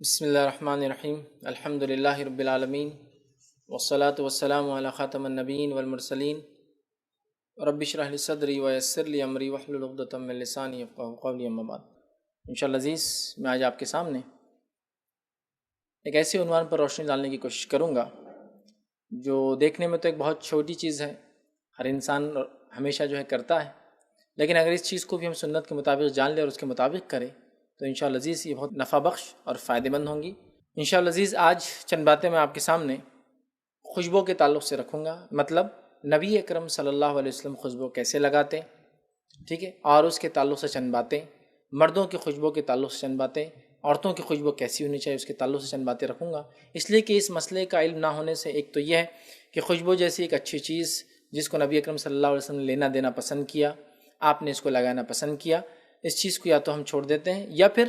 بسم اللہ الرحمن الرحیم الحمد للہ رب العالمین والصلاة والسلام علی خاتم النبیین والمرسلین رب اشرح لی صدری ویسر لی امری واحلل عقدۃ من لسانی یفقہوا قولی اما بعد۔ انشاءاللہ عزیز، میں آج آپ کے سامنے ایک ایسے عنوان پر روشنی ڈالنے کی کوشش کروں گا جو دیکھنے میں تو ایک بہت چھوٹی چیز ہے، ہر انسان ہمیشہ کرتا ہے، لیکن اگر اس چیز کو بھی ہم سنت کے مطابق جان لیں اور اس کے مطابق کریں تو انشاءاللہ عزیز یہ بہت نفع بخش اور فائدہ مند ہوں گی۔ انشاءاللہ عزیز آج چند باتیں میں آپ کے سامنے خوشبو کے تعلق سے رکھوں گا، مطلب نبی اکرم صلی اللہ علیہ وسلم خوشبو کیسے لگاتے، ٹھیک ہے، اور اس کے تعلق سے چند باتیں، مردوں کی خوشبو کے تعلق سے چند باتیں، عورتوں کی خوشبو کیسی ہونی چاہیے اس کے تعلق سے چند باتیں رکھوں گا، اس لیے کہ اس مسئلے کا علم نہ ہونے سے ایک تو یہ ہے کہ خوشبو جیسی ایک اچھی چیز جس کو نبی اکرم صلی اللہ علیہ وسلم نے لینا دینا پسند کیا، آپ نے اس کو لگانا پسند کیا، اس چیز کو یا تو ہم چھوڑ دیتے ہیں یا پھر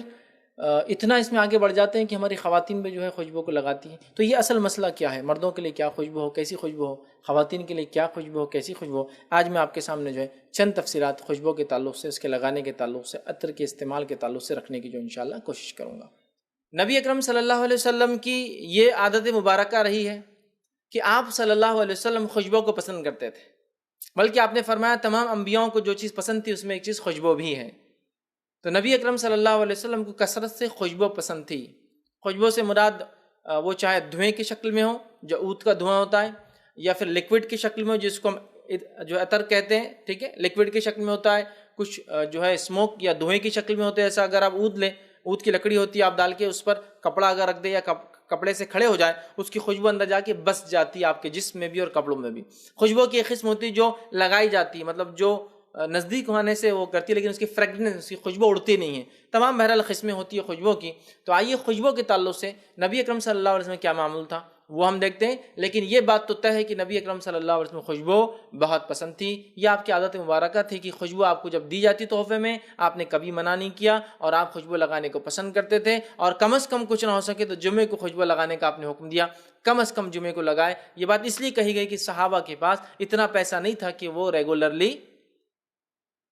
اتنا اس میں آگے بڑھ جاتے ہیں کہ ہماری خواتین بھی خوشبو کو لگاتی ہیں۔ تو یہ اصل مسئلہ کیا ہے، مردوں کے لیے کیا خوشبو ہو، کیسی خوشبو ہو، خواتین کے لیے کیا خوشبو ہو، کیسی خوشبو ہو، آج میں آپ کے سامنے چند تفصیلات خوشبو کے تعلق سے، اس کے لگانے کے تعلق سے، عطر کے استعمال کے تعلق سے رکھنے کی انشاءاللہ کوشش کروں گا۔ نبی اکرم صلی اللہ علیہ وسلم کی یہ عادت مبارکہ رہی ہے کہ آپ صلی اللہ علیہ وسلم خوشبو کو پسند کرتے تھے، بلکہ آپ نے فرمایا تمام انبیاؤں کو جو چیز پسند تھی اس میں ایک چیز خوشبو بھی ہے۔ تو نبی اکرم صلی اللہ علیہ وسلم کو کثرت سے خوشبو پسند تھی۔ خوشبو سے مراد وہ چاہے دھوئیں کی شکل میں ہو جو عود کا دھواں ہوتا ہے، یا پھر لکوڈ کی شکل میں ہو جس کو ہم عطر کہتے ہیں، ٹھیک ہے، لکوڈ کی شکل میں ہوتا ہے، کچھ اسموک یا دھوئیں کی شکل میں ہوتے ہیں۔ ایسا اگر آپ عود لیں، عود کی لکڑی ہوتی ہے، آپ ڈال کے اس پر کپڑا اگر رکھ دیں یا کپڑے سے کھڑے ہو جائے، اس کی خوشبو اندر جا کے بس جاتی ہے آپ کے جسم میں بھی اور کپڑوں میں بھی۔ خوشبو کی ایک قسم ہوتی ہے جو لگائی جاتی ہے، مطلب جو نزدیک ہونے سے وہ کرتی ہے لیکن اس کی فریگننس، اس کی خوشبو اڑتی نہیں ہے۔ تمام بہرحال قسمیں ہوتی ہے خوشبو کی۔ تو آئیے خوشبو کے تعلق سے نبی اکرم صلی اللہ علیہ وسلم کیا معمول تھا وہ ہم دیکھتے ہیں، لیکن یہ بات تو طے ہے کہ نبی اکرم صلی اللہ علیہ وسلم خوشبو بہت پسند تھی۔ یہ آپ کی عادت مبارکہ تھی کہ خوشبو آپ کو جب دی جاتی تحفے میں آپ نے کبھی منع نہیں کیا اور آپ خوشبو لگانے کو پسند کرتے تھے، اور کم از کم کچھ نہ ہو سکے تو جمعے کو خوشبو لگانے کا آپ نے حکم دیا، کم از کم جمعے کو لگائے۔ یہ بات اس لیے کہی گئی کہ صحابہ کے پاس اتنا پیسہ نہیں تھا کہ وہ ریگولرلی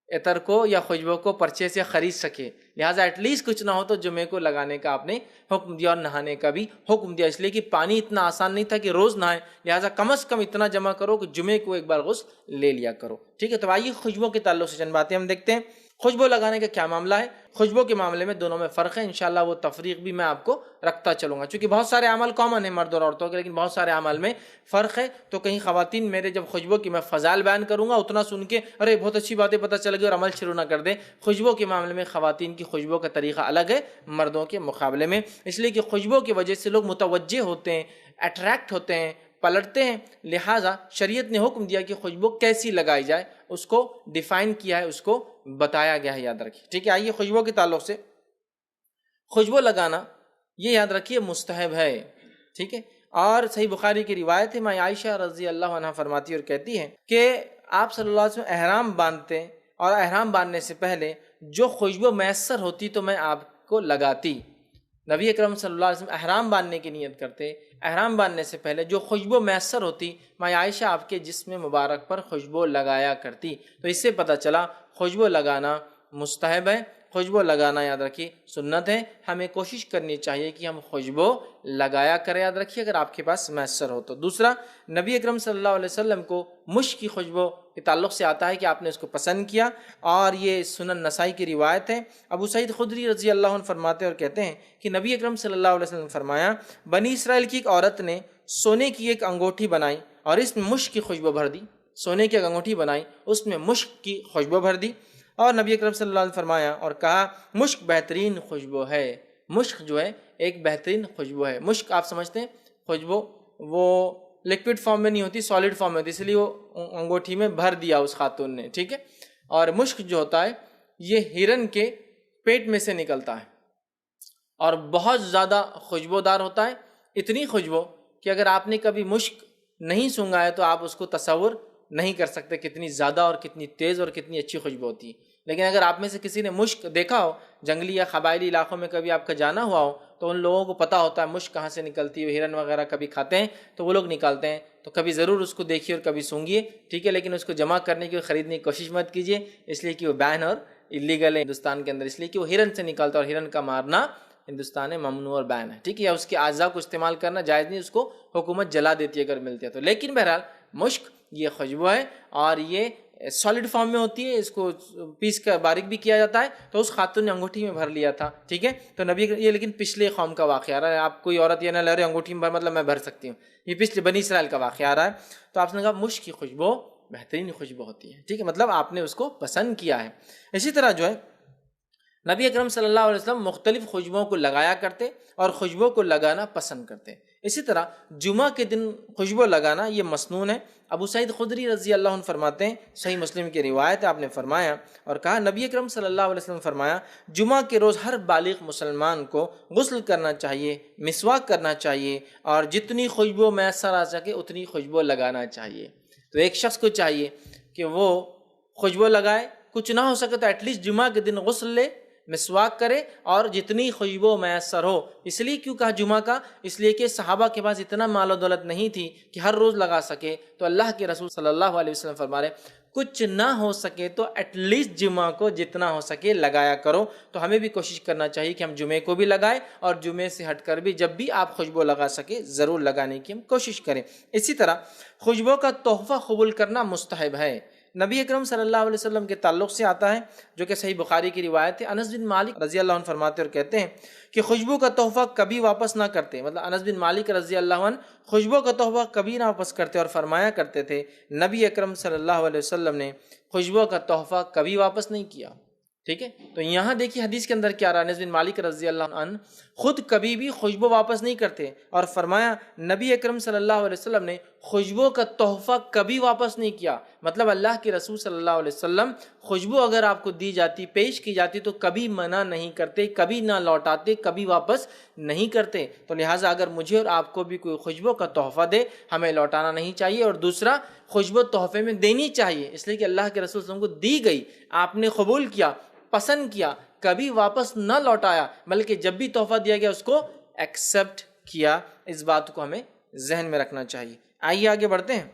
عطر کو یا خوشبو کو پرچے سے خرید سکے، لہٰذا ایٹ لیسٹ کچھ نہ ہو تو جمعے کو لگانے کا آپ نے حکم دیا، اور نہانے کا بھی حکم دیا، اس لیے کہ پانی اتنا آسان نہیں تھا کہ روز نہائے، لہٰذا کم از کم اتنا جمع کرو کہ جمعے کو ایک بار غسل لے لیا کرو، ٹھیک ہے۔ تو آئیے خوشبو کے تعلق سے چند باتیں ہم دیکھتے ہیں۔ خوشبو لگانے کا کیا معاملہ ہے؟ خوشبو کے معاملے میں دونوں میں فرق ہے، انشاءاللہ وہ تفریق بھی میں آپ کو رکھتا چلوں گا، چونکہ بہت سارے عمل کامن ہیں مرد اور عورتوں کے، لیکن بہت سارے عمل میں فرق ہے۔ تو کہیں خواتین میرے جب خوشبو کی میں فضائل بیان کروں گا اتنا سن کے ارے بہت اچھی باتیں پتہ چل گئی اور عمل شروع نہ کر دیں۔ خوشبو کے معاملے میں خواتین کی خوشبو کا طریقہ الگ ہے مردوں کے مقابلے میں، اس لیے کہ خوشبو کی وجہ سے لوگ متوجہ ہوتے ہیں، اٹریکٹ ہوتے ہیں، پلٹتے ہیں، لہٰذا شریعت نے حکم دیا کہ خوشبو کیسی لگائی جائے، اس کو ڈیفائن کیا ہے، اس کو بتایا گیا ہے، یاد رکھیے، ٹھیک ہے۔ آئیے خوشبو کے تعلق سے، خوشبو لگانا یہ یاد رکھیے مستحب ہے، ٹھیک ہے۔ اور صحیح بخاری کی روایت ہے، ماں عائشہ رضی اللہ عنہا فرماتی اور کہتی ہیں کہ آپ صلی اللہ علیہ وسلم احرام باندھتے اور احرام باندھنے سے پہلے جو خوشبو میسر ہوتی تو میں آپ کو لگاتی۔ نبی اکرم صلی اللہ علیہ وسلم احرام باندھنے کی نیت کرتے، احرام باندھنے سے پہلے جو خوشبو میسر ہوتی ماں عائشہ آپ کے جسم مبارک پر خوشبو لگایا کرتی۔ تو اس سے پتہ چلا خوشبو لگانا مستحب ہے، خوشبو لگانا یاد رکھیے سنت ہے، ہمیں کوشش کرنی چاہیے کہ ہم خوشبو لگایا کریں، یاد رکھیے اگر آپ کے پاس میسر ہو تو۔ دوسرا، نبی اکرم صلی اللہ علیہ وسلم کو مشک کی خوشبو کے تعلق سے آتا ہے کہ آپ نے اس کو پسند کیا، اور یہ سنن نسائی کی روایت ہے۔ ابو سعید خدری رضی اللہ عنہ فرماتے اور کہتے ہیں کہ نبی اکرم صلی اللہ علیہ وسلم نے فرمایا بنی اسرائیل کی ایک عورت نے سونے کی ایک انگوٹھی بنائی اور اس میں مشک کی خوشبو بھر دی، سونے کی ایک انگوٹھی بنائی اس میں مشک کی خوشبو بھر دی، اور نبی اکرم صلی اللہ علیہ وسلم فرمایا اور کہا مشک بہترین خوشبو ہے۔ مشک ایک بہترین خوشبو ہے۔ مشک آپ سمجھتے ہیں خوشبو وہ لکوڈ فارم میں نہیں ہوتی، سالڈ فارم میں ہوتی، اس لیے وہ انگوٹھی میں بھر دیا اس خاتون نے، ٹھیک ہے۔ اور مشک جو ہوتا ہے یہ ہرن کے پیٹ میں سے نکلتا ہے اور بہت زیادہ خوشبودار ہوتا ہے، اتنی خوشبو کہ اگر آپ نے کبھی مشک نہیں سونگا ہے تو آپ اس کو تصور نہیں کر سکتے کتنی زیادہ اور کتنی تیز اور کتنی اچھی خوشبو ہوتی ہے۔ لیکن اگر آپ میں سے کسی نے مشک دیکھا ہو، جنگلی یا قبائلی علاقوں میں کبھی آپ کا جانا ہوا ہو، تو ان لوگوں کو پتہ ہوتا ہے مشک کہاں سے نکلتی ہے، ہرن وغیرہ کبھی کھاتے ہیں تو وہ لوگ نکالتے ہیں، تو کبھی ضرور اس کو دیکھیے اور کبھی سونگیے، ٹھیک ہے۔ لیکن اس کو جمع کرنے کی خریدنے کی کوشش مت کیجیے، اس لیے کہ وہ بین اور اللیگل ہے ہندوستان کے اندر، اس لیے کہ وہ ہرن سے نکالتا ہے اور ہرن کا مارنا ہندوستان میں ممنوع اور بین ہے، ٹھیک ہے، یا اس کے اعضاء کو استعمال کرنا جائز نہیں، اس کو حکومت جلا دیتی ہے اگر ملتے ہیں تو۔ لیکن بہرحال مشک یہ خوشبو ہے اور یہ سالڈ فارم میں ہوتی ہے، اس کو پیس کر باریک بھی کیا جاتا ہے، تو اس خاتون نے انگوٹھی میں بھر لیا تھا، ٹھیک ہے، تو نبی یہ لیکن پچھلے قوم کا واقعہ آ رہا ہے، آپ کوئی عورت یہ نہ لے رہے انگوٹھی میں بھر مطلب میں بھر سکتی ہوں، یہ پچھلے بنی اسرائیل کا واقعہ آ رہا ہے۔ تو آپ نے کہا مشک کی خوشبو بہترین خوشبو ہوتی ہے، ٹھیک ہے، مطلب آپ نے اس کو پسند کیا ہے۔ اسی طرح جو ہے نبی اکرم صلی اللہ علیہ وسلم مختلف خوشبوؤں کو لگایا کرتے اور خوشبو کو لگانا پسند کرتے۔ اسی طرح جمعہ کے دن خوشبو لگانا یہ مسنون ہے۔ ابو سعید خدری رضی اللہ عنہ فرماتے ہیں، صحیح مسلم کی روایت ہے، آپ نے فرمایا اور کہا نبی اکرم صلی اللہ علیہ وسلم فرمایا جمعہ کے روز ہر بالغ مسلمان کو غسل کرنا چاہیے، مسواک کرنا چاہیے اور جتنی خوشبو میسر آ سکے اتنی خوشبو لگانا چاہیے۔ تو ایک شخص کو چاہیے کہ وہ خوشبو لگائے، کچھ نہ ہو سکے تو ایٹ لیسٹ جمعہ کے دن غسل لے، مسواک کرے اور جتنی خوشبو میسر ہو۔ اس لیے کیوں کہا جمعہ کا؟ اس لیے کہ صحابہ کے پاس اتنا مال و دولت نہیں تھی کہ ہر روز لگا سکے، تو اللہ کے رسول صلی اللہ علیہ وسلم فرما رہے کچھ نہ ہو سکے تو ایٹ لیسٹ جمعہ کو جتنا ہو سکے لگایا کرو۔ تو ہمیں بھی کوشش کرنا چاہیے کہ ہم جمعے کو بھی لگائیں اور جمعے سے ہٹ کر بھی جب بھی آپ خوشبو لگا سکے ضرور لگانے کی ہم کوشش کریں۔ اسی طرح خوشبو کا تحفہ قبول کرنا مستحب ہے۔ نبی اکرم صلی اللہ علیہ وسلم کے تعلق سے آتا ہے جو کہ صحیح بخاری کی روایت ہے، انس بن مالک رضی اللہ عنہ فرماتے اور کہتے ہیں کہ خوشبو کا تحفہ کبھی واپس نہ کرتے، مطلب انس بن مالک رضی اللہ عنہ خوشبو کا تحفہ کبھی نہ واپس کرتے اور فرمایا کرتے تھے نبی اکرم صلی اللہ علیہ وسلم نے خوشبو کا تحفہ کبھی واپس نہیں کیا، ٹھیک ہے۔ تو یہاں دیکھیے حدیث کے اندر کیا رہا، انس بن مالک رضی اللہ عنہ خود کبھی بھی خوشبو واپس نہیں کرتے اور فرمایا نبی اکرم صلی اللہ علیہ وسلم نے خوشبو کا تحفہ کبھی واپس نہیں کیا، مطلب اللہ کے رسول صلی اللہ علیہ وسلم خوشبو اگر آپ کو دی جاتی، پیش کی جاتی تو کبھی منع نہیں کرتے، کبھی نہ لوٹاتے، کبھی واپس نہیں کرتے۔ تو لہٰذا اگر مجھے اور آپ کو بھی کوئی خوشبو کا تحفہ دے ہمیں لوٹانا نہیں چاہیے، اور دوسرا خوشبو تحفے میں دینی چاہیے، اس لیے کہ اللہ کے رسول صلی اللہ علیہ وسلم کو دی گئی، آپ نے قبول کیا، پسند کیا، کبھی واپس نہ لوٹایا، بلکہ جب بھی تحفہ دیا گیا اس کو ایکسیپٹ کیا۔ اس بات کو ہمیں ذہن میں رکھنا چاہیے۔ آئیے آگے بڑھتے ہیں۔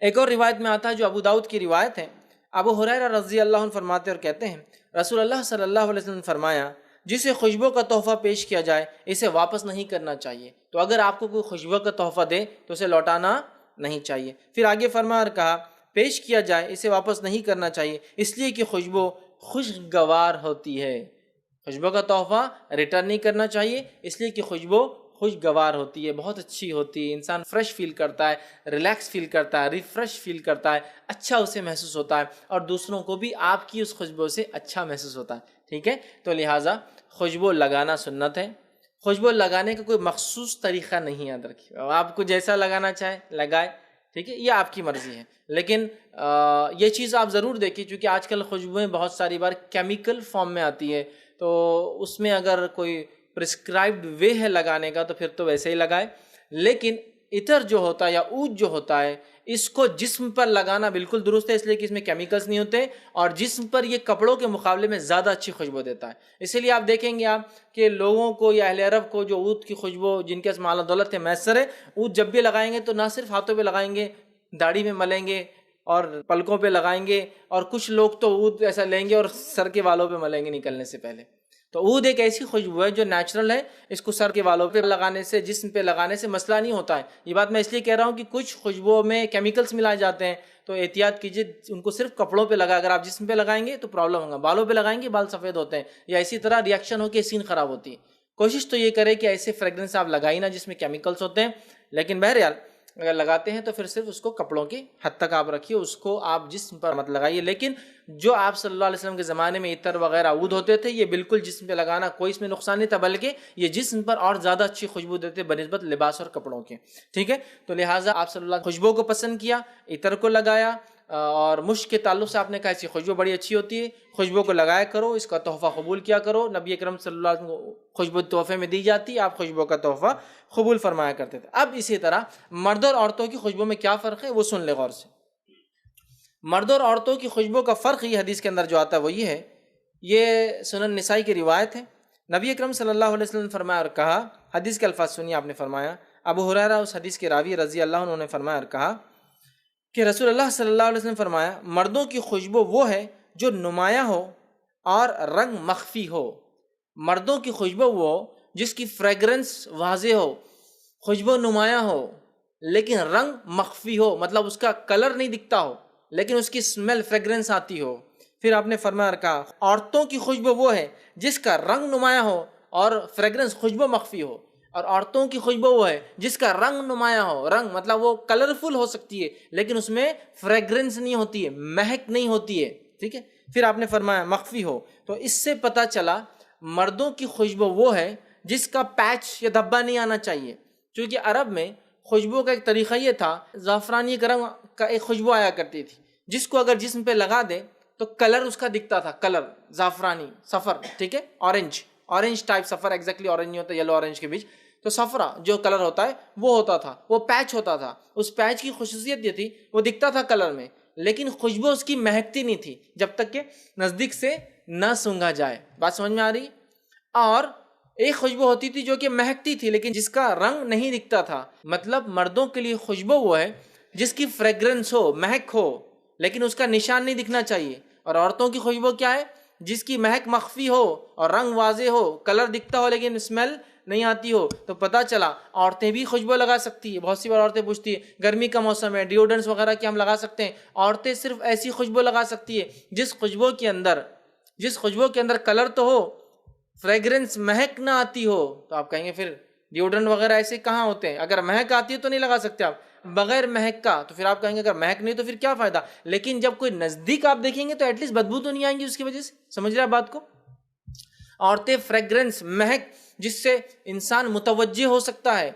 ایک اور روایت میں آتا ہے جو ابو داؤد کی روایت ہے، ابو ہریرہ رضی اللہ عنہ فرماتے اور کہتے ہیں رسول اللہ صلی اللہ علیہ وسلم نے فرمایا جسے خوشبو کا تحفہ پیش کیا جائے اسے واپس نہیں کرنا چاہیے۔ تو اگر آپ کو کوئی خوشبو کا تحفہ دے تو اسے لوٹانا نہیں چاہیے۔ پھر آگے فرمایا اور کہا پیش کیا جائے اسے واپس نہیں کرنا چاہیے، اس لیے کہ خوشبو خوشگوار ہوتی ہے۔ خوشبو کا تحفہ ریٹرن نہیں کرنا چاہیے، اس لیے کہ خوشبو خوشگوار ہوتی ہے، بہت اچھی ہوتی ہے، انسان فریش فیل کرتا ہے، ریلیکس فیل کرتا ہے، ریفریش فیل کرتا ہے، اچھا اسے محسوس ہوتا ہے، اور دوسروں کو بھی آپ کی اس خوشبو سے اچھا محسوس ہوتا ہے، ٹھیک ہے۔ تو لہٰذا خوشبو لگانا سنت ہے۔ خوشبو لگانے کا کوئی مخصوص طریقہ نہیں یاد رکھیے، آپ کو جیسا لگانا چاہے لگائے، ٹھیک ہے، یہ آپ کی مرضی ہے، لیکن یہ چیز آپ ضرور دیکھیے چونکہ آج کل خوشبوئیں بہت ساری بار کیمیکل فارم میں آتی ہے، تو اس میں اگر کوئی پرسکرائبڈ وے ہے لگانے کا تو پھر تو ویسے ہی لگائے، لیکن عطر جو ہوتا ہے یا عود جو ہوتا ہے اس کو جسم پر لگانا بالکل درست ہے، اس لیے کہ اس میں کیمیکلز نہیں ہوتے اور جسم پر یہ کپڑوں کے مقابلے میں زیادہ اچھی خوشبو دیتا ہے۔ اسی لیے آپ دیکھیں گے آپ کہ لوگوں کو یا اہل عرب کو جو عود کی خوشبو جن کے مال و دولت ہے میسر ہے، عود جب بھی لگائیں گے تو نہ صرف ہاتھوں پہ لگائیں گے، داڑھی میں ملیں گے اور پلکوں پہ لگائیں گے، اور کچھ لوگ تو عود ایسا لیں گے اور سر کے بالوں پہ ملیں گے نکلنے سے پہلے۔ تو عود ایک ایسی خوشبو ہے جو نیچرل ہے، اس کو سر کے بالوں پہ لگانے سے، جسم پہ لگانے سے مسئلہ نہیں ہوتا ہے۔ یہ بات میں اس لیے کہہ رہا ہوں کہ کچھ خوشبو میں کیمیکلز ملائے جاتے ہیں، تو احتیاط کیجیے، ان کو صرف کپڑوں پہ لگا، اگر آپ جسم پہ لگائیں گے تو پرابلم ہوگا، بالوں پہ لگائیں گے بال سفید ہوتے ہیں، یا اسی طرح ریئیکشن ہو کے اسکن خراب ہوتی ہے۔ کوشش تو یہ کرے کہ ایسے فریگرنس آپ لگائی نہ جس میں کیمیکلز ہوتے ہیں، لیکن بہرحال اگر لگاتے ہیں تو پھر صرف اس کو کپڑوں کی حد تک آپ رکھیے، اس کو آپ جسم پر مت لگائیے۔ لیکن جو آپ صلی اللہ علیہ وسلم کے زمانے میں عطر وغیرہ عود ہوتے تھے، یہ بالکل جسم پہ لگانا کوئی اس میں نقصان نہیں تھا، بلکہ یہ جسم پر اور زیادہ اچھی خوشبو دیتے بنسبت لباس اور کپڑوں کے، ٹھیک ہے۔ تو لہٰذا آپ صلی اللہ علیہ وسلم خوشبو کو پسند کیا، عطر کو لگایا، اور مشک کے تعلق سے آپ نے کہا ایسی خوشبو بڑی اچھی ہوتی ہے، خوشبو کو لگایا کرو، اس کا تحفہ قبول کیا کرو۔ نبی اکرم صلی اللہ علیہ وسلم کو خوشبو تحفے میں دی جاتی، آپ خوشبو کا تحفہ قبول فرمایا کرتے تھے۔ اب اسی طرح مرد اور عورتوں کی خوشبو میں کیا فرق ہے وہ سن لے غور سے۔ مرد اور عورتوں کی خوشبو کا فرق یہ حدیث کے اندر جو آتا ہے وہ یہ ہے، یہ سنن نسائی کی روایت ہے۔ نبی اکرم صلی اللہ علیہ وسلم نے فرمایا اور کہا، حدیث کے الفاظ سنیے، آپ نے فرمایا، ابو ہریرہ اس حدیث کے راوی رضی اللہ عنہ نے فرمایا اور کہا کہ رسول اللہ صلی اللہ علیہ وسلم نے فرمایا مردوں کی خوشبو وہ ہے جو نمایاں ہو اور رنگ مخفی ہو، مردوں کی خوشبو وہ جس کی فریگرنس واضح ہو، خوشبو نمایاں ہو لیکن رنگ مخفی ہو، مطلب اس کا کلر نہیں دکھتا ہو لیکن اس کی اسمیل فریگرنس آتی ہو۔ پھر آپ نے فرمایا کہا عورتوں کی خوشبو وہ ہے جس کا رنگ نمایاں ہو اور فریگرنس خوشبو مخفی ہو، اور عورتوں کی خوشبو وہ ہے جس کا رنگ نمایاں ہو، رنگ مطلب وہ کلرفل ہو سکتی ہے لیکن اس میں فریگرنس نہیں ہوتی ہے، مہک نہیں ہوتی ہے، ٹھیک ہے۔ پھر آپ نے فرمایا مخفی ہو، تو اس سے پتہ چلا مردوں کی خوشبو وہ ہے جس کا پیچ یا دھبا نہیں آنا چاہیے، کیونکہ عرب میں خوشبو کا ایک طریقہ یہ تھا، زعفرانی رنگ کا ایک خوشبو آیا کرتی تھی جس کو اگر جسم پہ لگا دے تو کلر اس کا دکھتا تھا، کلر زعفرانی صفر، ٹھیک ہے، اورنج ٹائپ صفر، ایگزیکٹلی اورنج نہیں ہوتا، یلو اورنج کے بیچ، تو صفرا جو کلر ہوتا ہے وہ ہوتا تھا، وہ پیچ ہوتا تھا۔ اس پیچ کی خصوصیت یہ تھی وہ دکھتا تھا کلر میں لیکن خوشبو اس کی مہکتی نہیں تھی جب تک کہ نزدیک سے نہ سونگھا جائے۔ بات سمجھ میں آ رہی؟ اور ایک خوشبو ہوتی تھی جو کہ مہکتی تھی لیکن جس کا رنگ نہیں دکھتا تھا، مطلب مردوں کے لیے خوشبو وہ ہے جس کی فریگرنس ہو، مہک ہو لیکن اس کا نشان نہیں دکھنا چاہیے، اور عورتوں کی خوشبو کیا ہے؟ جس کی مہک مخفی ہو اور رنگ واضح ہو، کلر دکھتا ہو لیکن اسمیل نہیں آتی ہو۔ تو پتہ چلا عورتیں بھی خوشبو لگا سکتی ہے۔ بہت سی بار عورتیں پوچھتی ہے گرمی کا موسم ہے، ڈیوڈرنٹس وغیرہ کی ہم لگا سکتے ہیں؟ عورتیں صرف ایسی خوشبو لگا سکتی ہے جس خوشبو کے اندر کلر تو ہو، فریگرنس مہک نہ آتی ہو۔ تو آپ کہیں گے پھر ڈیوڈرنٹ وغیرہ ایسے کہاں ہوتے ہیں؟ اگر مہک آتی ہے تو نہیں لگا سکتے آپ، بغیر مہک کا تو پھر آپ کہیں گے اگر مہک نہیں تو پھر کیا فائدہ؟ لیکن جب کوئی نزدیک آپ دیکھیں گے تو ایٹ لیسٹ بدبو تو نہیں آئیں گی اس کی وجہ سے۔ سمجھ رہے آپ بات کو؟ عورتیں فریگرنس، مہک جس سے انسان متوجہ ہو سکتا ہے،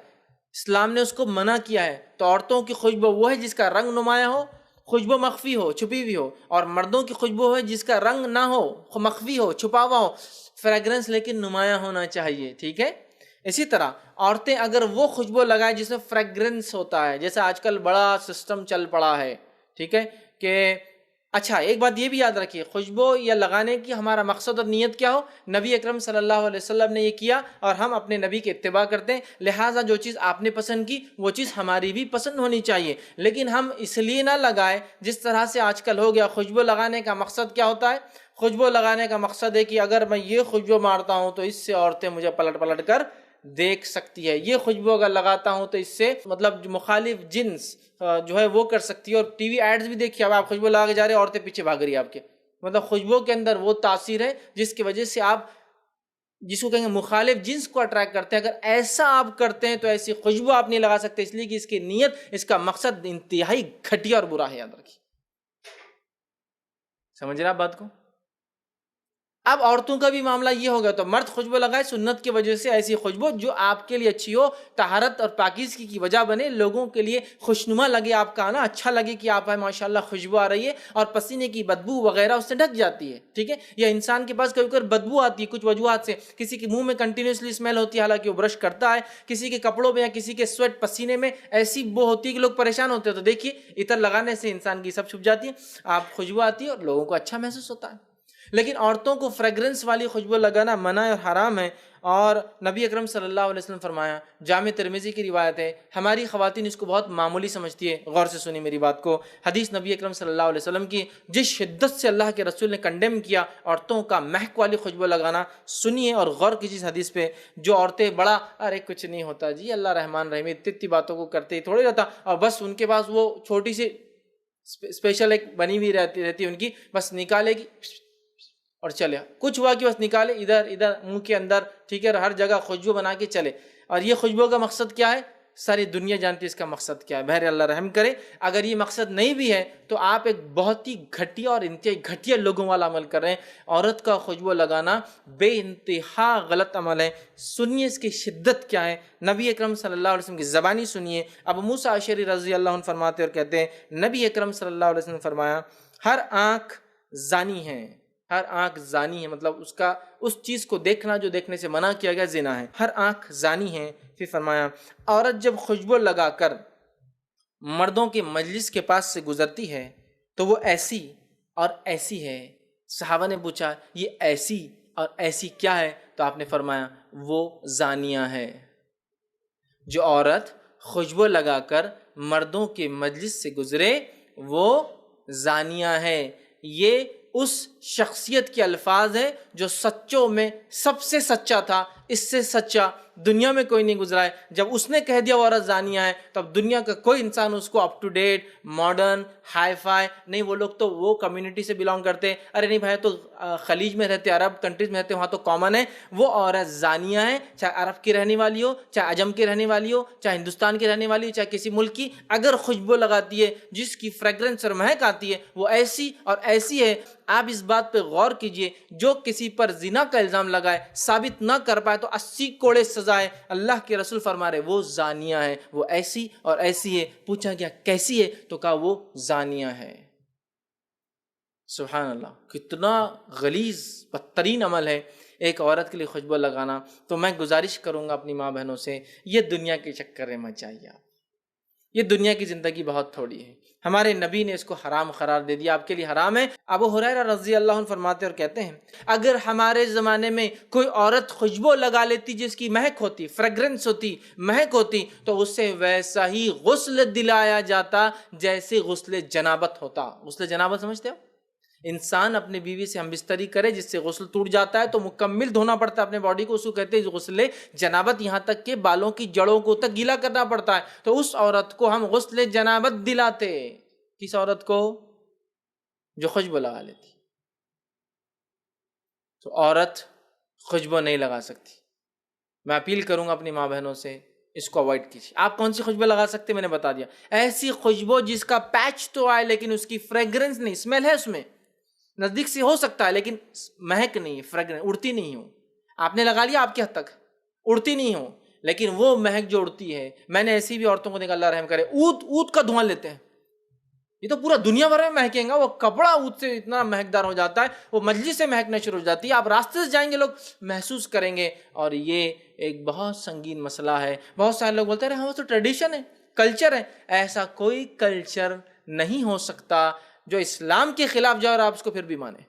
اسلام نے اس کو منع کیا ہے۔ تو عورتوں کی خوشبو وہ ہے جس کا رنگ نمایاں ہو، خوشبو مخفی ہو، چھپی ہوئی ہو، اور مردوں کی خوشبو ہے جس کا رنگ نہ ہو، مخفی ہو، چھپا ہوا ہو، فریگرنس لیکن نمایاں ہونا چاہیے، ٹھیک ہے۔ اسی طرح عورتیں اگر وہ خوشبو لگائیں جس میں فریگرنس ہوتا ہے، جیسے آج کل بڑا سسٹم چل پڑا ہے، ٹھیک ہے، کہ اچھا ایک بات یہ بھی یاد رکھیے، خوشبو یا لگانے کی ہمارا مقصد اور نیت کیا ہو؟ نبی اکرم صلی اللہ علیہ وسلم نے یہ کیا اور ہم اپنے نبی کے اتباع کرتے ہیں، لہٰذا جو چیز آپ نے پسند کی وہ چیز ہماری بھی پسند ہونی چاہیے۔ لیکن ہم اس لیے نہ لگائیں جس طرح سے آج کل ہو گیا۔ خوشبو لگانے کا مقصد کیا ہوتا ہے؟ خوشبو لگانے کا مقصد ہے کہ اگر میں یہ خوشبو مارتا ہوں تو اس سے عورتیں مجھے پلٹ پلٹ کر دیکھ سکتی ہے، یہ خوشبو اگر لگاتا ہوں تو اس سے مطلب مخالف جنس جو ہے وہ کر سکتی ہے۔ اور ٹی وی ایڈز بھی دیکھیے، اب آپ خوشبو لگا کے جا رہے ہیں، عورتیں پیچھے بھاگ رہی ہے آپ کے، مطلب خوشبو کے اندر وہ تاثیر ہے جس کی وجہ سے آپ جس کو کہیں گے مخالف جنس کو اٹریکٹ کرتے ہیں۔ اگر ایسا آپ کرتے ہیں تو ایسی خوشبو آپ نہیں لگا سکتے، اس لیے کہ اس کی نیت، اس کا مقصد انتہائی گھٹیا اور برا ہے، یاد رکھیے۔ سمجھ رہے آپ بات کو؟ اب عورتوں کا بھی معاملہ یہ ہوگا، تو مرد خوشبو لگائے سنت کی وجہ سے، ایسی خوشبو جو آپ کے لیے اچھی ہو، طہارت اور پاکیزگی کی وجہ بنے، لوگوں کے لیے خوشنما لگے، آپ کا آنا اچھا لگے کہ آپ ماشاءاللہ خوشبو آ رہی ہے، اور پسینے کی بدبو وغیرہ اس سے ڈھک جاتی ہے، ٹھیک ہے۔ یا انسان کے پاس کبھی کبھی بدبو آتی ہے کچھ وجوہات سے، کسی کے منہ میں کنٹینیوسلی اسمیل ہوتی ہے حالانکہ وہ برش کرتا ہے، کسی کے کپڑوں میں یا کسی کے سویٹ پسینے میں ایسی بو ہوتی ہے کہ لوگ پریشان ہوتے ہیں، تو دیکھیے عطر لگانے سے انسان کی سب چھپ جاتی ہے، آپ خوشبو آتی ہے اور لوگوں کو اچھا محسوس ہوتا ہے۔ لیکن عورتوں کو فریگرنس والی خوشبو لگانا منع اور حرام ہے، اور نبی اکرم صلی اللہ علیہ وسلم فرمایا، جامع ترمذی کی روایت ہے، ہماری خواتین اس کو بہت معمولی سمجھتی ہے، غور سے سنی میری بات کو، حدیث نبی اکرم صلی اللہ علیہ وسلم کی، جس شدت سے اللہ کے رسول نے کنڈیم کیا عورتوں کا مہک والی خوشبو لگانا، سنیے اور غور کیجیے اس حدیث پہ۔ جو عورتیں بڑا ارے کچھ نہیں ہوتا جی، اللہ رحمان رحیم، اتنی باتوں کو کرتے ہی تھوڑی رہتا، اور بس ان کے پاس وہ چھوٹی سی اسپیشل ایک بنی ہوئی رہتی ان کی، بس نکالے گی اور چلے، کچھ ہوا کہ بس نکالے ادھر ادھر منہ کے اندر، ٹھیک ہے، ہر جگہ خوشبو بنا کے چلے۔ اور یہ خوشبو کا مقصد کیا ہے؟ ساری دنیا جانتی ہے اس کا مقصد کیا ہے، بہر اللہ رحم کرے۔ اگر یہ مقصد نہیں بھی ہے تو آپ ایک بہت ہی گھٹیا اور انتہائی گھٹیا لوگوں والا عمل کر رہے ہیں۔ عورت کا خوشبو لگانا بے انتہا غلط عمل ہے۔ سنیے اس کی شدت کیا ہے، نبی اکرم صلی اللہ علیہ وسلم کی زبانی سنیے۔ ابو موسیٰ اشعری رضی اللہ عنہ فرماتے اور کہتے ہیں، نبی اکرم صلی اللہ علیہ وسلم نے فرمایا، ہر آنکھ زانی ہے، ہر آنکھ زانی ہے، مطلب اس چیز کو دیکھنا جو دیکھنے سے منع کیا گیا زنا ہے، ہر آنکھ زانی ہے۔ پھر فرمایا، عورت جب خوشبو لگا کر مردوں کے مجلس کے پاس سے گزرتی ہے تو وہ ایسی اور ایسی ہے۔ صحابہ نے پوچھا، یہ ایسی اور ایسی کیا ہے؟ تو آپ نے فرمایا، وہ زانیہ ہے۔ جو عورت خوشبو لگا کر مردوں کے مجلس سے گزرے وہ زانیہ ہے۔ یہ اس شخصیت کے الفاظ ہیں جو سچوں میں سب سے سچا تھا، اس سے سچا دنیا میں کوئی نہیں گزرا ہے۔ جب اس نے کہہ دیا وہ عورت زانیہ ہے، تب دنیا کا کوئی انسان اس کو up to date, modern, hi fi نہیں، وہ لوگ تو وہ کمیونٹی سے بلانگ کرتے ہیں، ارے نہیں بھائی تو خلیج میں رہتے، عرب کنٹریز میں رہتے، وہاں تو کامن ہے، وہ عورت زانیہ ہے، چاہے عرب کی رہنے والی ہو، چاہے عجم کی رہنے والی ہو، چاہے ہندوستان کی رہنے والی ہو، چاہے کسی ملک کی، اگر خوشبو لگاتی ہے جس کی فریگرنس اور مہک آتی ہے، وہ ایسی اور ایسی ہے۔ آپ اس بات پہ غور کیجئے، جو کسی پر زنا کا الزام لگائے، ثابت نہ کر پائے تو 80 کوڑے سزا ہے۔ اللہ کے رسول فرما رہے وہ زانیہ ہے، وہ ایسی اور ایسی ہے۔ پوچھا گیا کیسی ہے، تو کہا وہ زانیہ ہے۔ سبحان اللہ، کتنا غلیظ بدترین عمل ہے ایک عورت کے لیے خوشبو لگانا۔ تو میں گزارش کروں گا اپنی ماں بہنوں سے، یہ دنیا کے چکر میں مت جائیے آپ، یہ دنیا کی زندگی بہت تھوڑی ہے۔ ہمارے نبی نے اس کو حرام قرار دے دیا، آپ کے لیے حرام ہے۔ ابو ہریرہ رضی اللہ عنہ فرماتے اور کہتے ہیں، اگر ہمارے زمانے میں کوئی عورت خوشبو لگا لیتی جس کی مہک ہوتی، فریگرنس ہوتی، مہک ہوتی، تو اس سے ویسا ہی غسل دلایا جاتا جیسے غسل جنابت ہوتا۔ غسل جنابت سمجھتے ہو؟ انسان اپنی بیوی سے ہم بستری کرے جس سے غسل ٹوٹ جاتا ہے تو مکمل دھونا پڑتا ہے اپنے باڈی کو، اس کو کہتے ہیں غسل جنابت، یہاں تک کہ بالوں کی جڑوں کو تک گیلا کرنا پڑتا ہے۔ تو اس عورت کو ہم غسل جنابت دلاتے۔ کس عورت کو؟ جو خوشبو لگا لیتی۔ تو عورت خوشبو نہیں لگا سکتی۔ میں اپیل کروں گا اپنی ماں بہنوں سے، اس کو اوائڈ کیجیے۔ آپ کون سی خوشبو لگا سکتے میں نے بتا دیا، ایسی خوشبو جس کا پیچ تو آئے لیکن اس کی فریگرنس نہیں، اسمیل ہے اس میں، نزدیک سے ہو سکتا ہے لیکن مہک نہیں، فریگرنس، اڑتی نہیں ہو۔ آپ نے لگا لیا آپ کی حد تک، اڑتی نہیں ہو، لیکن وہ مہک جو اڑتی ہے، میں نے ایسی بھی عورتوں کو دیکھا، اللہ رحم کرے، اود کا دھواں لیتے ہیں، یہ تو پورا دنیا بھر میں مہکیں گا، وہ کپڑا اود سے اتنا مہکدار ہو جاتا ہے، وہ مجلس سے مہکنا شروع ہو جاتی ہے، آپ راستے سے جائیں گے لوگ محسوس کریں گے۔ اور یہ ایک بہت سنگین مسئلہ ہے۔ بہت سارے لوگ بولتے ہیں ہمارا تو ٹریڈیشن ہے، کلچر ہے۔ ایسا کوئی کلچر نہیں ہو سکتا جو اسلام کے خلاف جائے اور آپ اس کو پھر بھی مانیں۔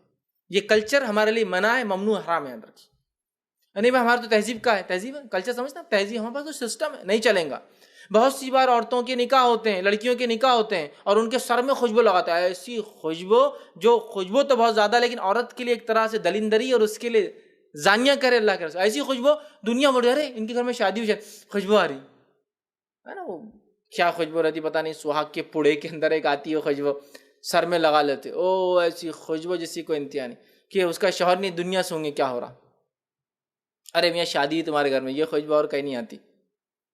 یہ کلچر ہمارے لیے منع ہے، ممنوع، حرام ہے، یاد رکھیے۔ نہیں بھائی ہمارا تو تہذیب کا ہے، تہذیب ہے، کلچر سمجھنا، تہذیب ہمارے پاس تو سسٹم ہے، نہیں چلیں گا۔ بہت سی بار عورتوں کے نکاح ہوتے ہیں، لڑکیوں کے نکاح ہوتے ہیں اور ان کے سر میں خوشبو لگاتے ہیں، ایسی خوشبو جو خوشبو تو بہت زیادہ لیکن عورت کے لیے ایک طرح سے دلندری اور اس کے لیے زانیہ کرے اللہ کے رسول، ایسی خوشبو دنیا بڑھ رہے ان کے گھر میں شادی ہو جائے، خوشبو آ رہی ہے نا، وہ کیا خوشبو رہتی پتہ نہیں، سہاگ کے پوڑے کے اندر ایک آتی ہے خوشبو، سر میں لگا لیتے، او ایسی خوشبو جس کی کوئی انتہا نہیں، کہ اس کا شوہر نہیں دنیا سونگے کیا ہو رہا، ارے میاں شادی تمہارے گھر میں، یہ خوشبو اور کہیں نہیں آتی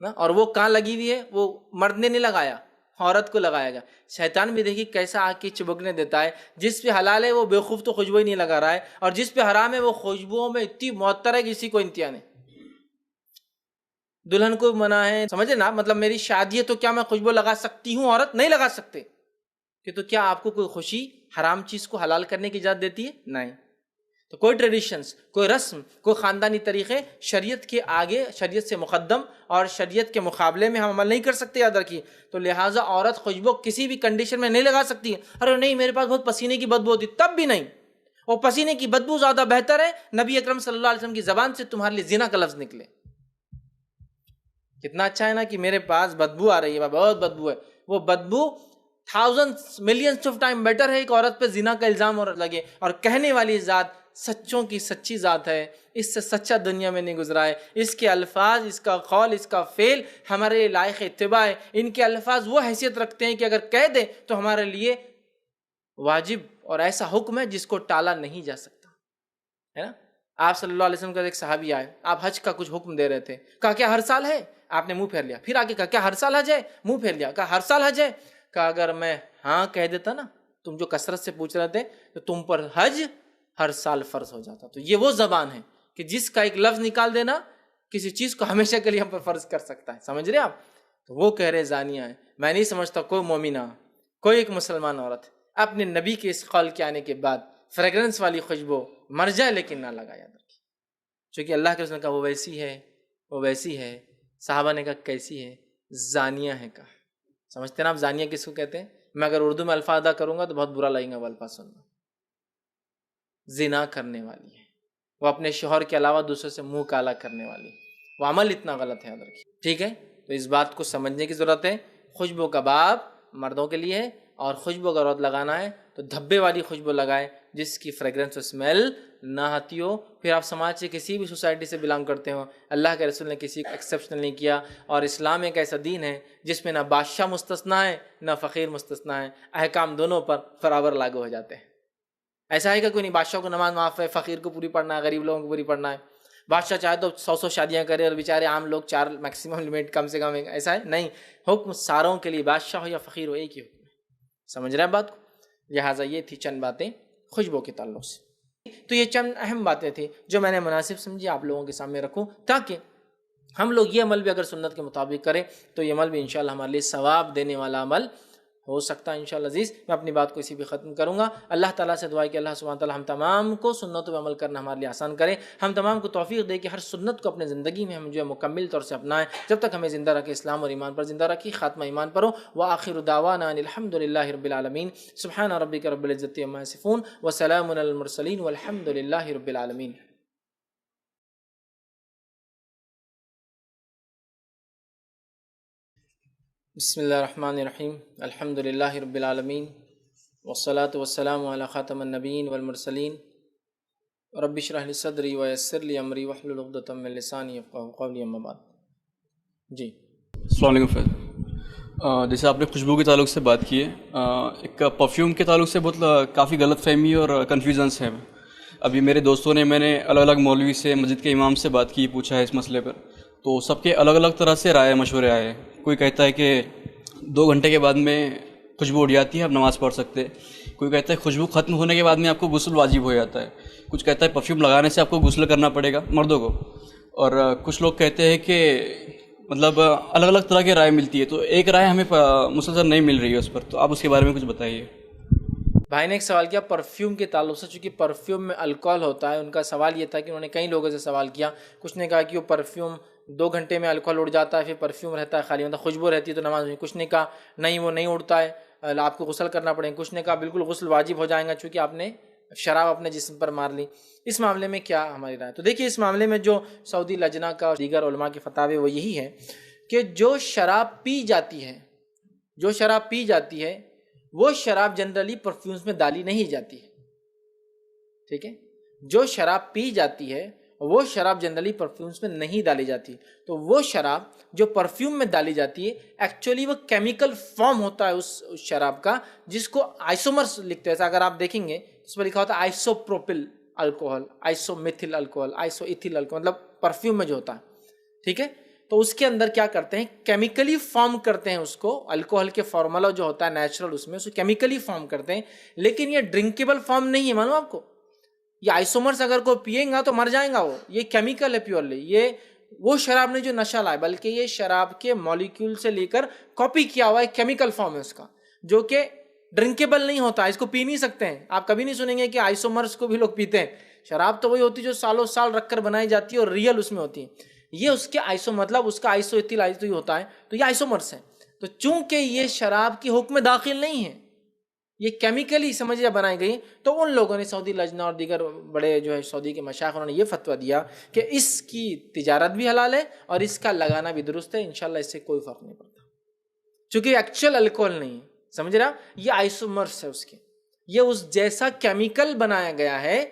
نا۔ اور وہ کہاں لگی ہوئی ہے، وہ مرد نے نہیں لگایا، عورت کو لگایا گیا۔ شیطان بھی دیکھیے کیسا آ کے چبکنے دیتا ہے، جس پہ حلال ہے وہ بے خوف تو خوشبو ہی نہیں لگا رہا ہے، اور جس پہ حرام ہے وہ خوشبوؤں میں اتنی معطر ہے کہ کسی کو انتہا نہیں۔ دلہن کو منع ہے، سمجھے نا، مطلب میری شادی ہے تو کیا میں خوشبو لگا سکتی ہوں؟ عورت نہیں لگا سکتے، کہ تو کیا آپ کو کوئی خوشی حرام چیز کو حلال کرنے کی اجازت دیتی ہے؟ نہیں۔ تو کوئی ٹریڈیشنز، کوئی رسم، کوئی خاندانی طریقے شریعت کے آگے، شریعت سے مقدم اور شریعت کے مقابلے میں ہم عمل نہیں کر سکتے، یاد رکھیے۔ تو لہٰذا عورت خوشبو کسی بھی کنڈیشن میں نہیں لگا سکتی ہے۔ ارے نہیں میرے پاس بہت پسینے کی بدبو ہوتی، تب بھی نہیں، وہ پسینے کی بدبو زیادہ بہتر ہے نبی اکرم صلی اللہ علیہ وسلم کی زبان سے تمہارے لیے زنا کا لفظ نکلے۔ کتنا اچھا ہے نا کہ میرے پاس بدبو آ رہی ہے، بہت بدبو ہے، وہ بدبو thousand millions of time better ہے ایک عورت پہ زنا کا الزام اور لگے، اور کہنے والی ذات سچوں کی سچی ذات ہے، اس سے سچا دنیا میں نہیں گزرا ہے، اس کے الفاظ، اس کا قول، اس کا فعل ہمارے لائق اتباع ہے۔ ان کے الفاظ وہ حیثیت رکھتے ہیں کہ اگر کہہ دیں تو ہمارے لیے واجب اور ایسا حکم ہے جس کو ٹالا نہیں جا سکتا ہے نا۔ آپ صلی اللہ علیہ وسلم کا ایک صحابی آئے، آپ حج کا کچھ حکم دے رہے تھے، کہا کیا ہر سال ہے؟ آپ نے منہ پھیر لیا، پھر آگے کہا کیا ہر سال حج ہے؟ منہ پھیر لیا، کہا ہر سال حج ہے؟ کہا اگر میں ہاں کہہ دیتا نا، تم جو کثرت سے پوچھ رہے تھے، تو تم پر حج ہر سال فرض ہو جاتا۔ تو یہ وہ زبان ہے کہ جس کا ایک لفظ نکال دینا کسی چیز کو ہمیشہ کے لیے ہم پر فرض کر سکتا ہے، سمجھ رہے آپ؟ تو وہ کہہ رہے زانیہ ہے۔ میں نہیں سمجھتا کوئی مومنہ، کوئی ایک مسلمان عورت اپنے نبی کے اس قول کے آنے کے بعد فریگرنس والی خوشبو مر جائے لیکن نہ لگا، یاد رکھیے، چونکہ اللہ کے رسول نے کہا وہ ویسی ہے، وہ ویسی ہے۔ صحابہ نے کہا کیسی ہے؟ زانیہ ہے کہا۔ سمجھتے ہیں نا آپ زانیہ کس کو کہتے ہیں؟ میں اگر اردو میں الفاظ ادا کروں گا تو بہت برا لگے گا وہ الفاظ سننا۔ زنا کرنے والی ہے، وہ اپنے شوہر کے علاوہ دوسرے سے منہ کالا کرنے والی ہے، وہ عمل اتنا غلط ہے، یاد رکھیے، ٹھیک ہے؟ تو اس بات کو سمجھنے کی ضرورت ہے۔ خوشبو کا باب مردوں کے لیے ہے، اور خوشبو اگر عورت لگانا ہے تو دھبے والی خوشبو لگائے، جس کی فریگرنس و اسمیل نہ آتی ہو. پھر آپ سماج سے کسی بھی سوسائٹی سے بلانگ کرتے ہو, اللہ کے رسول نے کسی کو ایکسیپشنل نہیں کیا. اور اسلام ایک ایسا دین ہے جس میں نہ بادشاہ مستثنا ہے نہ فقیر مستثنا ہے, احکام دونوں پر برابر لاگو ہو جاتے ہیں. ایسا ہے کہ کوئی نہیں بادشاہ کو نماز معاف ہے, فقیر کو پوری پڑھنا ہے, غریب لوگوں کو پوری پڑھنا ہے. بادشاہ چاہے تو 100 شادیاں کرے اور بیچارے عام لوگ 4 میکسیمم لمٹ کم سے کم, ایسا ہے نہیں. حکم ساروں کے لیے, بادشاہ ہو یا فقیر ہو, ایک ہی حکم ہے. سمجھ رہے ہیں بات کو؟ لہٰذا یہ تھی چند باتیں خوشبو کے تعلق سے. تو یہ چند اہم باتیں تھیں جو میں نے مناسب سمجھی آپ لوگوں کے سامنے رکھوں, تاکہ ہم لوگ یہ عمل بھی اگر سنت کے مطابق کریں تو یہ عمل بھی انشاءاللہ ہمارے لیے ثواب دینے والا عمل ہو سکتا ہے انشاءاللہ عزیز. میں اپنی بات کو اسی پہ ختم کروں گا. اللہ تعالیٰ سے دعا ہے کہ اللہ سبحانہ تعالیٰ ہم تمام کو سنتوں پہ عمل کرنا ہمارے لیے آسان کرے, ہم تمام کو توفیق دے کہ ہر سنت کو اپنے زندگی میں ہم جو ہے مکمل طور سے اپنائیں, جب تک ہمیں زندہ رکھے اسلام اور ایمان پر زندہ رکھی, خاتمہ ایمان پر ہو. وآخر دعوانا ان الحمد للہ رب العالمین. سبحان ربک رب العزۃ عما یصفون وسلام علی المرسلین والحمد للہ رب العالمین. بسم اللہ الرحمن الرحیم. الحمد للہ رب العالمین والصلاة والسلام علی خاتم النبیین والمرسلین. رب اشرح لی صدری ویسر لی امری واحلل عقدۃ من لسانی یفقہوا قولی. اما بعد. جی السلام علیکم فیض. جیسے آپ نے خوشبو کے تعلق سے بات کی ہے, ایک پرفیوم کے تعلق سے بہت کافی غلط فہمی اور کنفیوژنس ہیں. ابھی میرے دوستوں نے, میں نے الگ الگ مولوی سے, مسجد کے امام سے بات کی, پوچھا ہے اس مسئلے پر, تو سب کے الگ الگ طرح سے رائے مشورے آئے ہیں. کوئی کہتا ہے کہ 2 گھنٹے کے بعد میں خوشبو اٹھ جاتی ہے, آپ نماز پڑھ سکتے. کوئی کہتا ہے خوشبو ختم ہونے کے بعد میں آپ کو غسل واجب ہو جاتا ہے. کچھ کہتا ہے پرفیوم لگانے سے آپ کو غسل کرنا پڑے گا مردوں کو. اور کچھ لوگ کہتے ہیں کہ مطلب الگ الگ طرح کی رائے ملتی ہے, تو ایک رائے ہمیں مسلسل نہیں مل رہی ہے اس پر. تو آپ اس کے بارے میں کچھ بتائیے. بھائی نے ایک سوال کیا پرفیوم کے تعلق سے, چونکہ پرفیوم میں الکوہل ہوتا ہے. ان کا سوال یہ تھا کہ انہوں نے کئی لوگوں سے سوال کیا, کچھ نے کہا کہ وہ پرفیوم 2 گھنٹے میں الکوہل اڑ جاتا ہے, پھر پرفیوم رہتا ہے خالی, مطلب خوشبو رہتی ہے تو نماز میں. کچھ نے کہا نہیں وہ نہیں اڑتا ہے, آپ کو غسل کرنا پڑے گا. کچھ نے کہا بالکل غسل واجب ہو جائے گا چونکہ آپ نے شراب اپنے جسم پر مار لی. اس معاملے میں کیا ہماری رائے؟ تو دیکھیے اس معاملے میں جو سعودی لجنہ کا اور دیگر علماء کے فتاوے وہ یہی ہے کہ جو شراب پی جاتی ہے وہ شراب جنرلی پرفیومز میں ڈالی نہیں جاتی ہے. ٹھیک ہے, جو شراب پی جاتی ہے وہ شراب جنرلی پرفیومز میں نہیں ڈالی جاتی. تو وہ شراب جو پرفیوم میں ڈالی جاتی ہے ایکچولی وہ کیمیکل فارم ہوتا ہے اس شراب کا, جس کو آئسومرس لکھتے ہیں. اگر آپ دیکھیں گے اس پر لکھا ہوتا ہے iso propyl alcohol, iso methyl alcohol, iso ethyl alcohol, مطلب پرفیوم میں جو ہوتا ہے. ٹھیک ہے, تو اس کے اندر کیا کرتے ہیں کیمیکلی فارم کرتے ہیں اس کو. الکوہل کے فارمولا جو ہوتا ہے نیچرل اس میں اسے کیمیکلی فارم کرتے ہیں, لیکن یہ ڈرنکیبل فارم نہیں ہے. معلوم آپ کو, یہ آئسومرس اگر کوئی پیئیں گا تو مر جائیں گا. وہ یہ کیمیکل ہے پیورلی. یہ وہ شراب نہیں جو نشہ لائے, بلکہ یہ شراب کے مالیکیول سے لے کر کاپی کیا ہوا ہے کیمیکل فارم ہے اس کا, جو کہ ڈرنکیبل نہیں ہوتا. اس کو پی نہیں سکتے ہیں. آپ کبھی نہیں سنیں گے کہ آئسومرس کو بھی لوگ پیتے ہیں. شراب تو وہی ہوتی ہے جو سالوں سال رکھ کر بنائی جاتی ہے اور ریئل اس میں ہوتی ہے. یہ اس کے آئسو مطلب اس کا آئسو ایتھل آئسو ہوتا ہے, تو یہ آئسومرس ہے. تو چونکہ یہ شراب کی حکم میں داخل نہیں ہے, یہ کیمیکلی سمجھے بنائی گئی, تو ان لوگوں نے سعودی لجنہ اور دیگر بڑے جو ہے سعودی کے مشائخ انہوں نے یہ فتویٰ دیا کہ اس کی تجارت بھی حلال ہے اور اس کا لگانا بھی درست ہے. انشاءاللہ اس سے کوئی فرق نہیں پڑتا, چونکہ ایکچوئل الکوہل نہیں ہے. سمجھ رہا, یہ آئسومرس ہے اس کے, یہ اس جیسا کیمیکل بنایا گیا ہے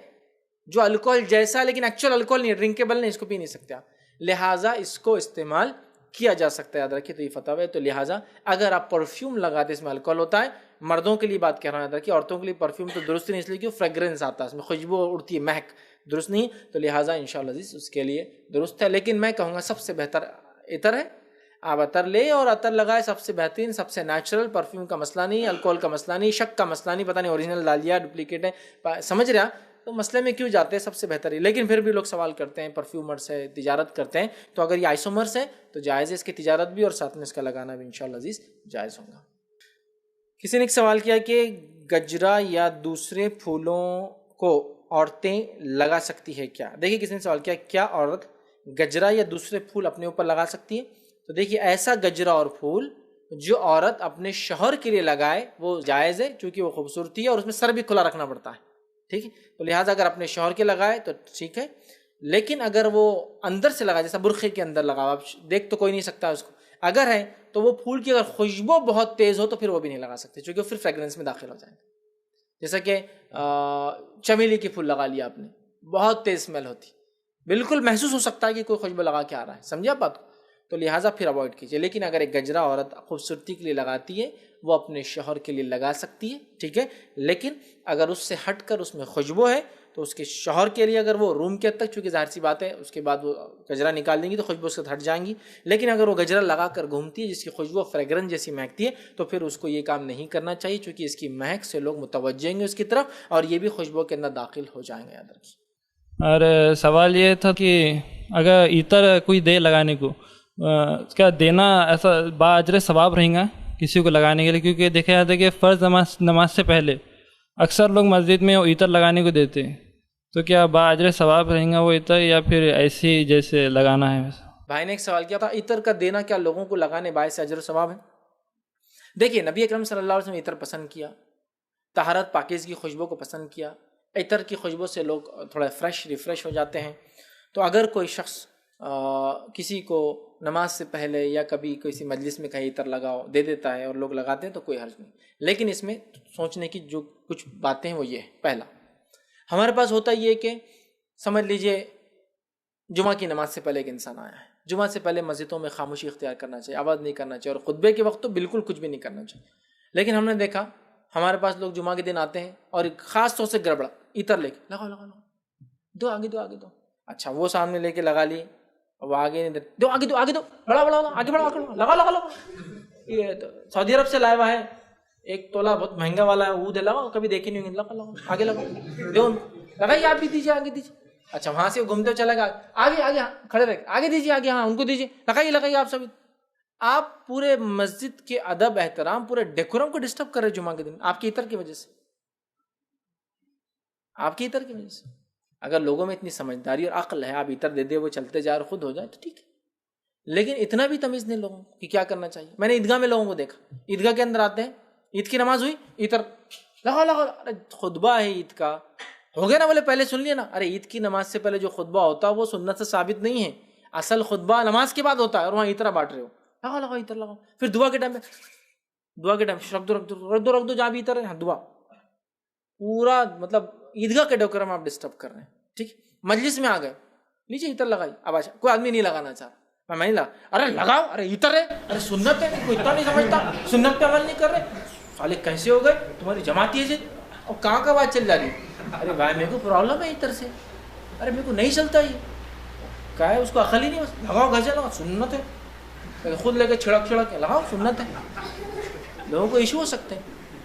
جو الکوہل جیسا, لیکن ایکچوئل الکوہل نہیں ہے, ڈرنکیبل نہیں, اس کو پی نہیں سکتے آپ. لہٰذا اس کو استعمال کیا جا سکتا ہے, یاد رکھیے. تو یہ فتویٰ ہے. تو لہٰذا اگر آپ پرفیوم لگاتے اس میں الکوہل ہوتا ہے, مردوں کے لیے بات کہہ رہا ہوں, یاد رکھیے. عورتوں کے لیے پرفیوم تو درست نہیں, اس لیے کہ فریگرنس آتا ہے اس میں, خوشبو اڑتی ہے, مہک درست نہیں. تو لہٰذا انشاءاللہ عزیز اس کے لیے درست ہے. لیکن میں کہوں گا سب سے بہتر عطر ہے. آپ عطر لیں اور عطر لگائے, سب سے بہترین, سب سے نیچرل. پرفیوم کا مسئلہ نہیں, الکوہل کا مسئلہ نہیں, شک کا مسئلہ نہیں, پتہ نہیں اوریجنل ڈال دیا ڈپلیکیٹ ہے, سمجھ رہا. تو مسئلے میں کیوں جاتے ہیں, سب سے بہتر ہے. لیکن پھر بھی لوگ سوال کرتے ہیں پرفیومرس ہے, تجارت کرتے ہیں, تو اگر یہ آئسومرس ہے تو جائز ہے اس کی تجارت بھی, اور ساتھ میں اس کا لگانا بھی انشاءاللہ عزیز جائز ہوگا. کسی نے ایک سوال کیا کہ گجرا یا دوسرے پھولوں کو عورتیں لگا سکتی ہے کیا؟ دیکھیے کسی نے سوال کیا عورت گجرا یا دوسرے پھول اپنے اوپر لگا سکتی ہے؟ تو دیکھیے ایسا گجرا اور پھول جو عورت اپنے شوہر کے لیے لگائے وہ جائز ہے, چونکہ وہ خوبصورتی ہے اور اس میں سر بھی کھلا رکھنا پڑتا ہے. ٹھیک ہے, تو لہٰذا اگر اپنے شوہر کے لگائے تو ٹھیک ہے. لیکن اگر وہ اندر سے لگائے, جیسا برقعے کے اندر لگا, آپ دیکھ تو کوئی نہیں سکتا اس کو, اگر ہے تو وہ پھول کی اگر خوشبو بہت تیز ہو تو پھر وہ بھی نہیں لگا سکتے, چونکہ وہ پھر فریگرنس میں داخل ہو جائیں گے. جیسا کہ چمیلی کے پھول لگا لیا آپ نے، بہت تیز اسمیل ہوتی، بالکل محسوس ہو سکتا ہے کہ کوئی خوشبو لگا کے آ رہا ہے، سمجھے آپ بات کو؟ تو لہٰذا پھر اوائڈ کیجیے. لیکن اگر ایک گجرا عورت خوبصورتی کے لیے لگاتی ہے، وہ اپنے شوہر کے لیے لگا سکتی ہے، ٹھیک ہے، لیکن اگر اس سے ہٹ کر اس میں خوشبو ہے تو اس کے شوہر کے لیے، اگر وہ روم کے حد تک، چونکہ ظاہر سی بات ہے اس کے بعد وہ گجرا نکال دیں گی تو خوشبو اس سے ہٹ جائیں گی، لیکن اگر وہ گجرا لگا کر گھومتی ہے جس کی خوشبو فریگرنس جیسی مہکتی ہے تو پھر اس کو یہ کام نہیں کرنا چاہیے، چونکہ اس کی مہک سے لوگ متوجہ ہیں گے اس کی طرف اور یہ بھی خوشبو کے اندر داخل ہو جائیں گے. یاد رکھیے. اور سوال یہ تھا کہ اگر عطر کوئی دے لگانے کو، کیا دینا ایسا بااجر ثواب رہیں گا کسی کو لگانے کے لیے؟ کیونکہ دیکھا جاتا ہے کہ فرض نماز سے پہلے اکثر لوگ مسجد میں عطر لگانے کو دیتے ہیں، تو کیا بااجر ثواب رہیں گا وہ عطر، یا پھر ایسے ہی جیسے لگانا ہے؟ بھائی نے ایک سوال کیا تھا، عطر کا دینا کیا لوگوں کو لگانے باعث اجر و ثواب ہے؟ دیکھیے، نبی اکرم صلی اللہ علیہ وسلم عطر پسند کیا، طہارت پاکیزگی کی خوشبو کو پسند کیا. عطر کی خوشبو سے لوگ تھوڑا ریفریش ہو جاتے ہیں. تو اگر کوئی شخص کسی کو نماز سے پہلے یا کبھی کسی مجلس میں کہیں عطر لگاؤ دے دیتا ہے اور لوگ لگاتے ہیں تو کوئی حرج نہیں. لیکن اس میں سوچنے کی جو کچھ باتیں ہیں وہ یہ ہے. پہلا، ہمارے پاس ہوتا یہ کہ سمجھ لیجئے جمعہ کی نماز سے پہلے ایک انسان آیا ہے، جمعہ سے پہلے مسجدوں میں خاموشی اختیار کرنا چاہیے، آواز نہیں کرنا چاہیے، اور خطبے کے وقت تو بالکل کچھ بھی نہیں کرنا چاہیے. لیکن ہم نے دیکھا ہمارے پاس لوگ جمعہ کے دن آتے ہیں اور خاص طور سے گڑبڑا عطر لے کے لگاؤ دو آگے دو. اچھا، وہ سامنے لے کے لگا لی، وہ آگے نہیں دو آگے دو بڑا آگے بڑھا لگا. یہ سعودی عرب سے لایا ہوا ہے، ایک تولا بہت مہنگا والا ہے، وہ لگاؤ، کبھی دیکھے نہیں ہوگی، لگاؤ آگے لگاؤ لگائیے، آپ بھی دیجیے آگے دیجیے. اچھا، وہاں سے گھومتے چلا گا آگے کھڑے رہے آگے دیجیے، آگے ہاں ان کو دیجیے، لگائیے آپ سب. آپ پورے مسجد کے ادب احترام پورے ڈیکورم کو ڈسٹرب کر رہے جمعہ کے دن آپ کی عطر کی وجہ سے، آپ کی عطر کی وجہ سے. اگر لوگوں میں اتنی سمجھداری اور عقل ہے، آپ عطر دے دے وہ چلتے جائے اور خود ہو جائے تو ٹھیک ہے، لیکن اتنا بھی تمیز نہیں لوگوں کہ کیا کرنا چاہیے. میں نے عیدگاہ میں لوگوں کو دیکھا، عیدگاہ کے اندر آتے ہیں، عید کی نماز ہوئی، عطر لگا. ارے خطبہ ہے عید کا، ہو گیا نا، بولے پہلے سن لیا نا. ارے عید کی نماز سے پہلے جو خطبہ ہوتا ہے وہ سنت سے ثابت نہیں ہے، اصل خطبہ نماز کے بعد ہوتا ہے، اور وہاں عطر بانٹ رہے ہو، لگا عطر لگاؤ. پھر دعا کے ٹائم رکھ دو جہاں بھی عطر ہے، دعا پورا مطلب عیدگاہ کے ڈیکورم آپ ڈسٹرب کر رہے ہیں. ٹھیک، مجلس میں آ گئے، نیچے عطر لگائی. اب اچھا کوئی آدمی نہیں لگانا چاہ رہا، میں نہیں لگا، ارے لگاؤ، ارے عطر ہے، ارے سنت ہے، کوئی اتنا نہیں سمجھتا، سنت پہ عمل نہیں کر رہے، سالے کیسے ہو گئے تمہاری جماعتی ہے. اور کہاں کا بات چل جا رہی ہے، ارے بھائی میرے کو پرابلم ہے عطر سے، ارے میرے کو نہیں چلتا یہ، کیا ہے اس کو عقل ہی نہیں، بس لگاؤ گھر سے لگاؤ، سنت ہے، خود لے کے چھڑک لگاؤ، سنت ہے. لوگوں کو ایشو ہو سکتے ہیں،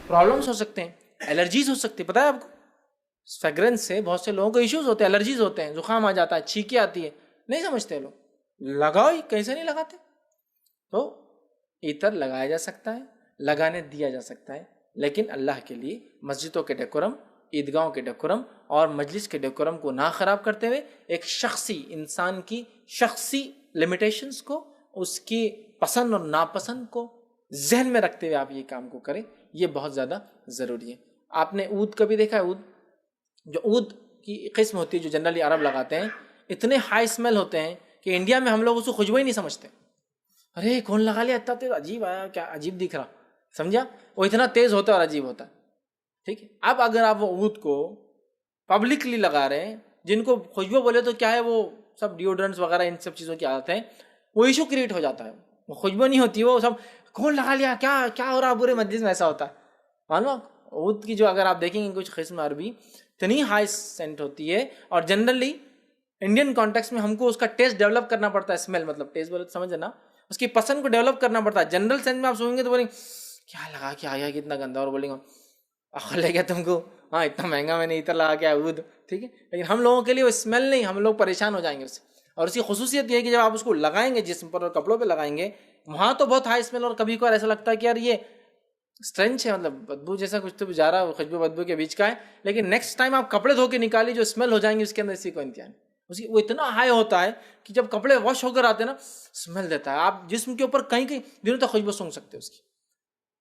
پرابلمس ہو سکتے ہیں، الرجیز ہو سکتی ہے. پتہ ہے آپ کو فریگرنس سے بہت سے لوگوں کو ایشوز ہوتے ہیں، الرجیز ہوتے ہیں، زکام آ جاتا ہے، چھینکیں آتی ہے، نہیں سمجھتے لوگ. لگاؤ ہی کیسے نہیں لگاتے. تو عطر لگایا جا سکتا ہے، لگانے دیا جا سکتا ہے، لیکن اللہ کے لیے مسجدوں کے ڈیکورم، عیدگاہوں کے ڈیکورم اور مجلس کے ڈیکورم کو نہ خراب کرتے ہوئے ایک شخصی انسان کی شخصی لمیٹیشنز کو، اس کی پسند اور ناپسند کو ذہن میں رکھتے ہوئے آپ یہ کام کو کریں، یہ بہت زیادہ ضروری ہے. آپ نے عود کبھی دیکھا ہے؟ جو عود کی قسم ہوتی ہے جو جنرلی عرب لگاتے ہیں، اتنے ہائی اسمیل ہوتے ہیں کہ انڈیا میں ہم لوگ اس کو خوشبو ہی نہیں سمجھتے. ارے کون لگا لیا اتنا تیز، عجیب آیا، کیا عجیب دکھ رہا، سمجھا؟ وہ اتنا تیز ہوتا ہے اور عجیب ہوتا ہے. ٹھیک ہے، اب اگر آپ وہ عود کو پبلکلی لگا رہے ہیں، جن کو خوشبو بولے تو کیا ہے، وہ سب ڈیوڈرنٹس وغیرہ ان سب چیزوں کی عادت ہے، وہ ایشو کریٹ ہو جاتا ہے. وہ خوشبو نہیں ہوتی، وہ سب کون لگا لیا، کیا ہو رہا، برے مجلس میں ایسا ہوتا ہے. معلوم عود کی جو اگر آپ دیکھیں گے کچھ قسم عربی اتنی ہائی سینٹ ہوتی ہے، اور جنرلی انڈین کانٹیکس میں ہم کو اس کا ٹیسٹ ڈیولپ کرنا پڑتا ہے. اسمیل مطلب ٹیسٹ بولے سمجھے نا، اس کی پسند کو ڈیولپ کرنا پڑتا ہے. جنرل سینس میں آپ سوئیں گے تو بولیں کیا لگا کے آیا، کتنا گندا، اور بولیں گے عقل لے گیا تم کو، ہاں اتنا مہنگا میں نے عطر لگا کے عود. ٹھیک ہے، لیکن ہم لوگوں کے لیے وہ اسمیل نہیں، ہم لوگ پریشان ہو جائیں گے اس سے. اور اس کی خصوصیت یہ ہے کہ جب آپ اس کو لگائیں گے جسم پر اور کپڑوں پہ لگائیں گے، وہاں تو بہت ہائی اسمیل، اور کبھی کبھار ایسا لگتا ہے کہ یار یہ اسٹرینچ ہے، مطلب بدبو جیسا کچھ تو جا رہا ہے، خوشبو بدبو کے بیچ کا ہے. لیکن نیکسٹ ٹائم آپ کپڑے دھو کے نکالی، جو اسمیل ہو جائیں گی اس کے اندر اسی کو انتہا نہیں. وہ اتنا ہائی ہوتا ہے کہ جب کپڑے واش ہو کر آتے ہیں نا، اسمیل دیتا ہے، آپ جسم کے اوپر کہیں دنوں تک خوشبو سونگھ سکتے ہیں اس کی.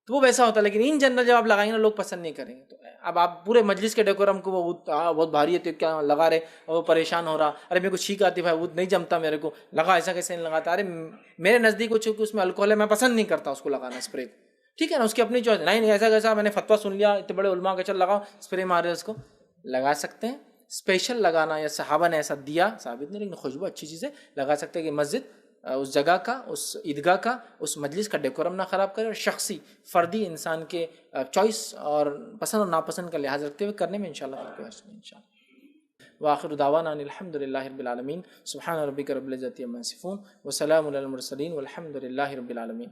تو وہ ویسا ہوتا ہے. لیکن ان جنرل جب آپ لگائیں گے نا، لوگ پسند نہیں کریں گے. تو اب آپ پورے مجلس کے ڈیکورم کو وہ بہت بھاری ہے تو کیا لگا رہے، اور وہ پریشان ہو رہا، ارے میرے کو چھینک آتی بھائی، وہ نہیں جمتا میرے کو، لگا ایسا کیسے نہیں لگاتا. ارے میرے نزدیک وہ چونکہ اس میں الکوہل ہے، میں پسند نہیں کرتا اس کو لگانا اسپرے. ٹھیک ہے نا, اس کی اپنی چوائس. نہیں ایسا کیسا میں نے فتویٰ سن لیا اتنے بڑے علماء کے, چل لگاؤ اسپرے مارے اس کو, لگا سکتے ہیں. اسپیشل لگانا یا صحابہ نے ایسا دیا ثابت نہیں, لیکن خوشبو اچھی چیز ہے, لگا سکتے ہیں کہ مسجد اس جگہ کا, اس عیدگاہ کا, اس مجلس کا ڈیکورم نہ خراب کرے, اور شخصی فردی انسان کے چوائس اور پسند اور ناپسند کا لحاظ رکھتے ہوئے کرنے میں انشاءاللہ کوئی حرج نہیں انشاءاللہ. وآخر دعوانا ان الحمد للہ رب العالمین. سبحان ربک رب العزۃ عما یصفون وسلام علی المرسلین والحمد للہ رب العالمین.